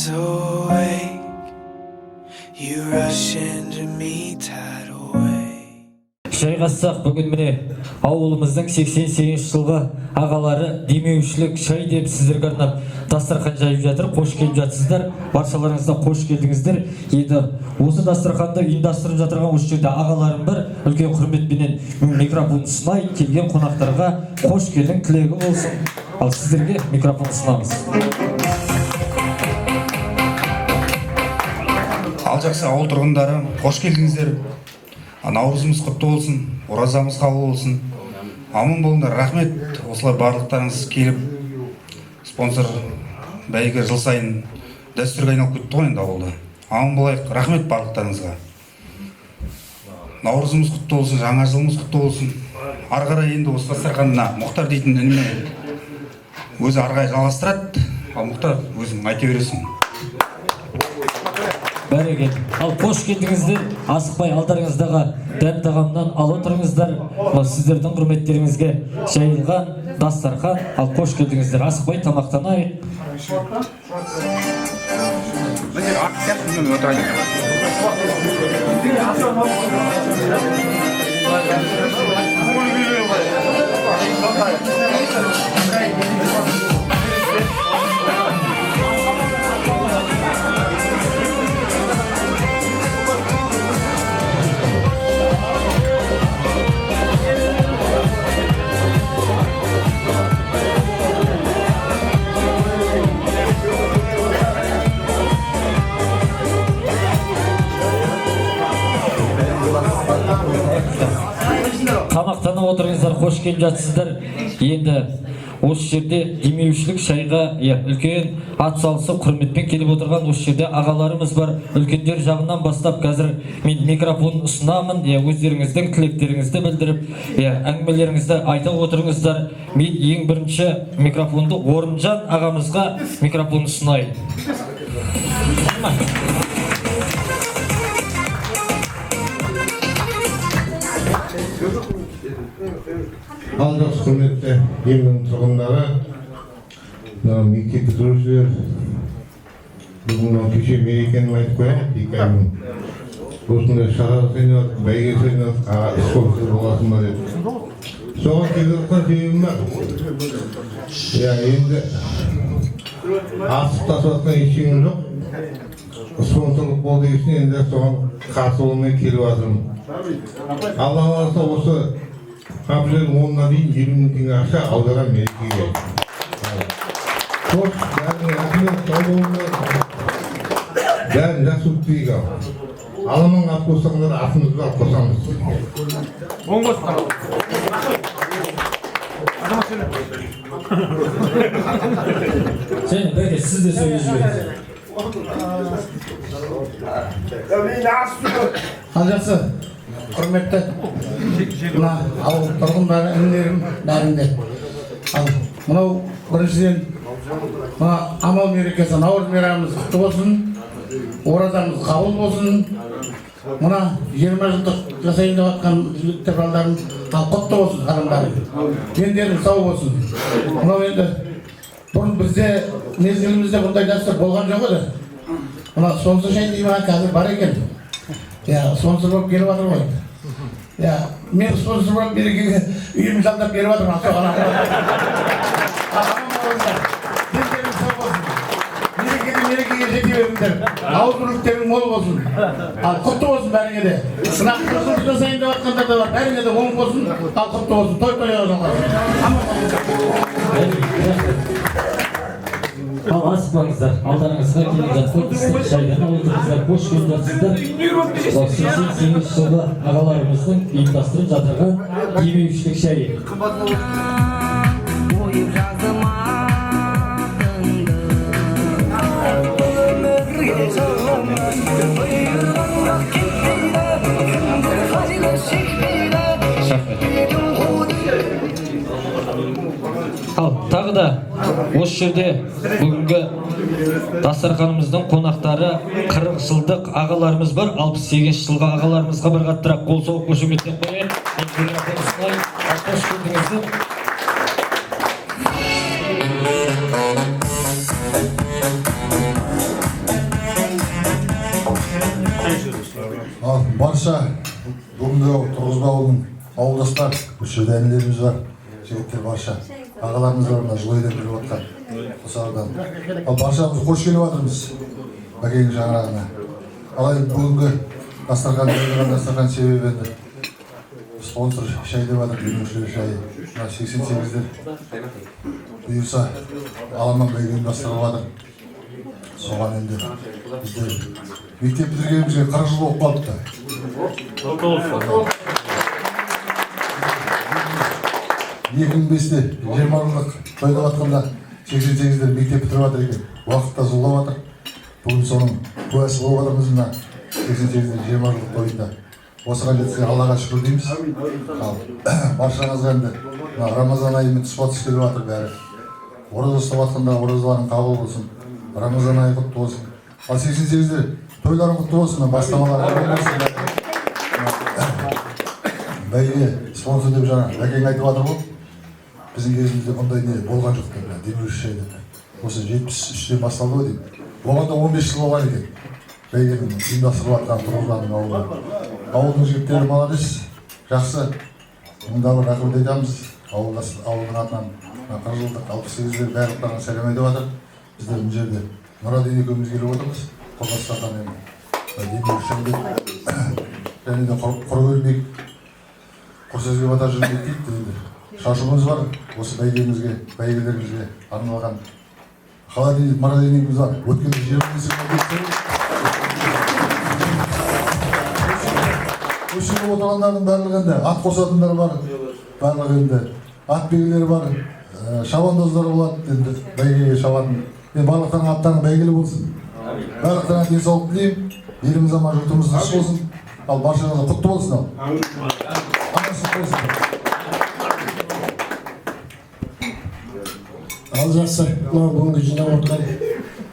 is awake. You rush into me tidal wave. Шайғассақ бүгін міне ауылымыздың 88 жылғы ағалары демеушілік шай деп сіздерге арнап дастархан жайып жатыр. Қош келіп жатсыздар. Баршаларыңызға қош келдіңіздер. Енді осы дастарханды ұйымдастырып жатырған осы жерде ағаларым бар. Үлкен құрметпенен микрофон ұсынайын, келген қонақтарға қош келдің тілегі болсын. Ал сіздерге микрофон ұсынамыз. Ал жақсы ауыл тұрғындары, қош келдіңіздер. Наурызымыз құтты болсын, оразамыз қабыл болсын. Аман болыңдар, рахмет. Осылар барлықтарыңыз келіп, спонсор бәйге жыл сайын дәстүрге айналып кетті ғой енді ауылда. Аман болайық, рахмет барлықтарыңызға. Наурызымыз құтты болсын, жаңа жылымыз құтты болсын. Ары қарай енді осы дастарханына Мұхтар дейтін ініме өзі ары қарай жалғастырады. Ал Мұхтар, өзің айта бересің. Бәрекелді. Ал қош келдіңіздер. Асықпай алдарыңыздағы дәм тағамнан ала отырыңыздар. Сіздердің құрметтеріңізге жайылған дастархан. Ал қош келдіңіздер. Асықпай тамақтанайық. Тамақтанып отырыңыздар, қош келіп жатсыздар. Енді осы жерде демеушілік шайға үлкен ат салысып құрметпен келіп отырған осы жерде ағаларымыз бар. Үлкендер жағынан бастап қазір мен микрофон ұсынамын. Өздеріңіздің тілектеріңізді білдіріп, әңгімелеріңізді айта отырыңыздар. Мен ең бірінші микрофонды Орынжан ағамызға микрофон ұсынайын. Алғаш құрметті елдің тұрғындары, мектеп бітірушілер, бүгін кеше мерекені айтып қоямын. Осындай шара сөйнеді, бәйге сөйнеді, спортсыз боласың ба деп. Соған келіп жатқан себебім бар. Енді асып тасыватқан ештеңем жоқ. Спонсорлық болды үшін енді соған қарсы болмай келіп жатырмын. Алла қаласа осы апрель 10-на дейін 20 000 теңге ақша аударған мерекеге. Қош, бәріне рахмет, сау болыңдар. Бәрін жақсы өтпейік ал. Аламан ат қоссаңдар, атымызды алып қосамыз. Оң қосқа. Сен бәке, сіз де сөйлей жүресіз. Ал жақсы, құрметті мына ауыл тұрғындары, інілерім бәрінде. Ал мынау біріншіден мына амал мерекесі, наурыз мейрамымыз құтты болсын, оразамыз қабыл болсын. Мына 20 жылдық жасайын деп жатқан жігіттер балдарым құтты болсын, адамдары. Дендерің сау болсын. Мынау енді бұрын бізде мезгілімізде бұндай дәстүр болған жоқ еді. Мына спонсор шай деймін, қазір бар екен. Спонсор болып келіп жатыр ғой. Мен спонсор болып мерекеге үйім жалдап беріп жатырмын. Соған аман болыңдар. Дендерің сау болсын. Мерекеге жете беріңдер. Ауыз бірліктерің мол болсын. Ал құтты болсын бәріңе де. Сынақты жұмыс жасайын деп жатқандар да бар. Бәріңе де оң болсын. Ал құтты болсын. Той-тойға жалғасын. Аман болыңдар. Ал асықпаңыздар, алдарыңызға келіп жатқан ыстық шайдан отырыңыздар, қош келіп жатсыздар. 88 жылғы ағаларымыздың ұйымдастырып жатырған демеушілік шайы. Ал тағы да осы жерде бүгінгі дастарханымыздың қонақтары 40 жылдық ағаларымыз бар. 68 жылғы ағаларымызға бір қаттырақ қол соғып қошеметтеп қояйық. Қош келдіңіздер. барша бүгінгі Тұрғызба ауылының ауылдастар, осы жерде інілеріміз бар, жігіттер барша ағаларымыз бар, мына жылы үйден келіп отқан Қосағыдан. Ал баршамыз қош келіп жатырмыз Бәкеңнің шаңырағына. Ал бүгінгі дастархан себебі енді спонсор шай деп жатыр, демеушілер шайы. Мына 88-дер бұйырса аламан бәйге ұйымдастырылып жатыр. Соған енді біздер мектеп бітіргенімізге 40 жыл болып қалыпты. 2005-те 20 жылдық тойлап жатқанда 88-дер мектеп бітіріп жатыр екен. Уақытта зулап жатыр. Бүгін соның куәсі болып жатырмыз мына 88-дер 20 жылдық тойында. Осыған жетсе Аллаға шүкір дейміз. Ал баршаңызға енді Рамазан айымен тұспа тұс келіп жатыр бәрі. Ораза ұстап жатқанда оразаларың қабыл болсын. Рамазан айы құтты болсын. Ал 88-дер тойларың құтты болсын, бастамалар қабыл болсын. Бәйге спонсор деп жаңа Бәкең айтып жатыр ғой. Біздің кезімізде бұндай не болған жоқ деп, демеуші шайды. Осы 73-тен басталды ғой деймін. Оған да 15 жыл болған екен. Бәйгенің ұйымдастырылып жатқан Тұрғызбаның ауылы. Ауылдың жігіттері молодец, жақсы. Мұндағы рахмет айтамыз. Ауылдың атынан 40 жылдық 68-дер барлықтарына сәлем айтып жатыр. Біздер бұл жерде Мұраден екеуміз келіп отырмыз. Қорғастардан енді демеуші деп және де құр өлмек, құр сөзге бата жүрмек дейді. Шашуымыз бар, осы бәйгелерімізге арналған холодильник, морозильникіміз бар. Өткенде 20 өшіріп отырғандардың барлығы енді ат қосатындар бар, барлығы енді ат бәйгелері бар, шабандоздар болады, енді бәйгеге шабатын. Мен барлықтарының аттарының бәйгелі болсын. Барлықтарына денсаулық тілеймін, еліміз аман, жұртымыз тыныш болсын. Ал баршаңызға құтты болсын ал. Амансыз болсын. Ал жақсы, бүгінгі жинап отырған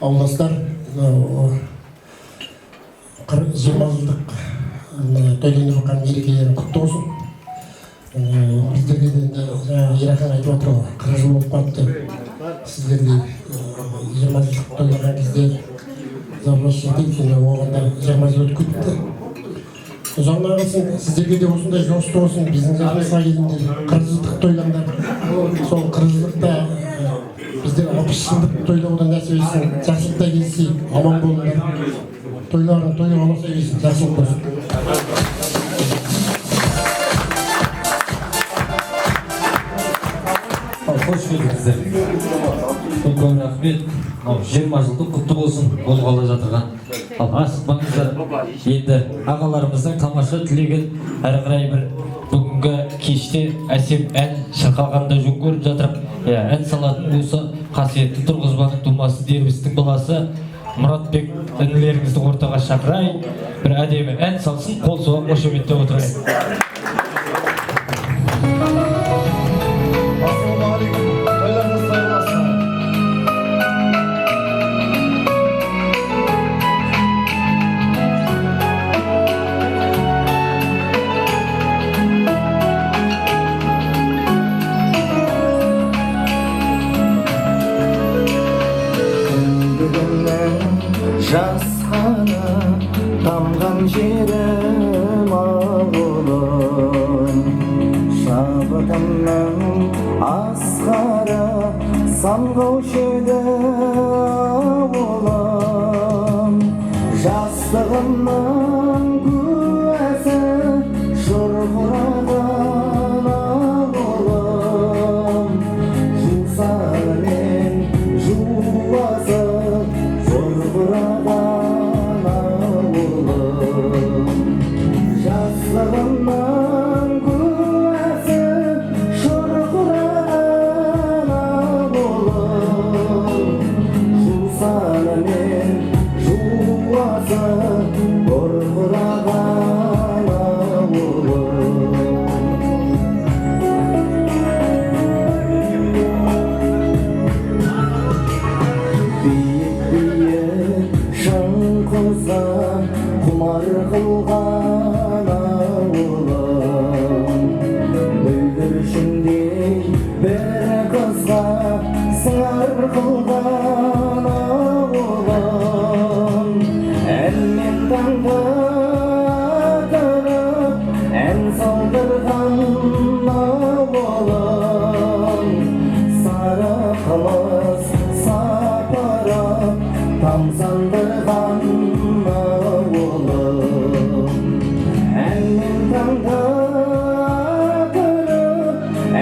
ауылдастар 20 жылдық тойленіп жатқан мерекелерің құтты болсын. Біздерге де Ерахан айтып отыр ғой, 40 жыл болып қалыпты. Сіздерде 20 жылдық тойлаған кезде Завлаш жетейін, оғанда 20 жыл өтіп кетіпті. Ұзағына қалсын, сіздерге де осындай жосты болсын, біздің жағымызға келіңдер, 40 жылдық тойлаңдар. Сол 40 жылдықта біздер 60 жылдық тойлаудан нәсібесін, жақсылықта келсей, аман болыңдар. Тойларын тойы қаласа келсін, жақсылық болсын. Қош келдіңіздер. Үлкен рахмет. 20 жылдық құтты болсын болғалы жатырған. Ал асықпаңыздар. Енді ағаларымыздың тамаша тілеген әрі қарай бір бүгінгі кеште әсем ән шырқалғанда жөн көріп жатырық. Ән салатын осы қасиетті Тұрғызбаның тумасы Дербістің баласы Мұратбек інілеріңізді ортаға шақырайын. Бір әдемі ән салсын, қол соғып қошеметтеп отырайын. Жасқана тамған жерім ауылым, шабытымның асқара самғаушы еді ауылым. Жастығымның куәсі шұрқыраған ауылым, жусаны мен жуасы жұрқыраған ауылым. Жастығымның куәсі шұрқыраған ауылым, жусаны мен жуасы жұрқыраған ауылым. Құмар қылған ауылым, бүлдіршіндей бір қызға сыңар қылған ауылым. Әнмен таңғы тамсандырған ауылым әнмен таңдатырып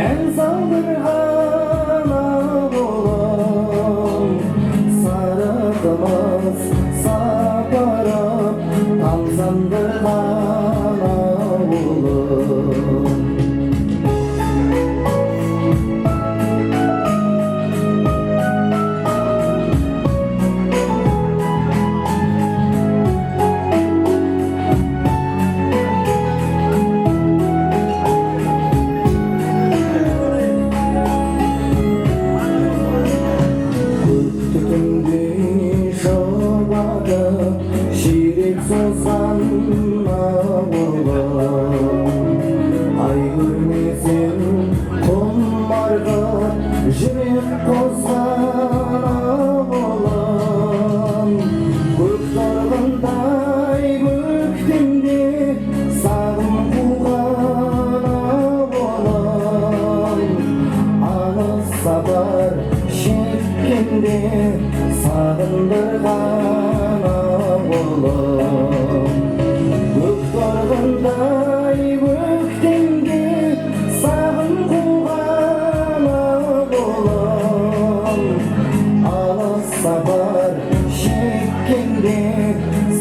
ән салдырған ауылым сары қымыз сапарып тамсандырған ауылым ширек созған ауылым ай көрмесем құмарғып жүрек қозған ауылым көк торғындай көктемде сағым қуған ауылым алыс сапар шеккенде сағындырған ауылым көк торғындай көктемде сағым қуған ауылым алыс сапар шеккенде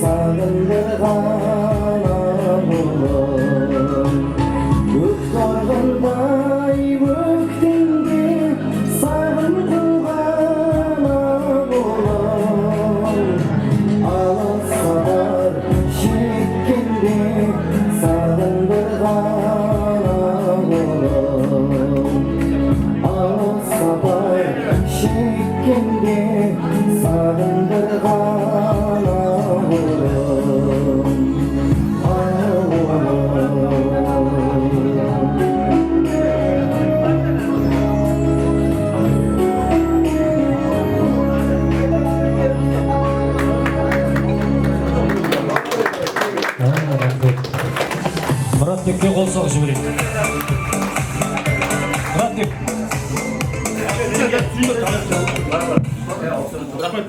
сағындырған ауылым көк торғындай көктемде сағым қуған ауылым алыс сапар шеккенде сағындырған ауылым алыс сапар шеккенде сағындырған ауылым Мұратбекке қол соғып жіберейік. Мұратбек. Рахмет.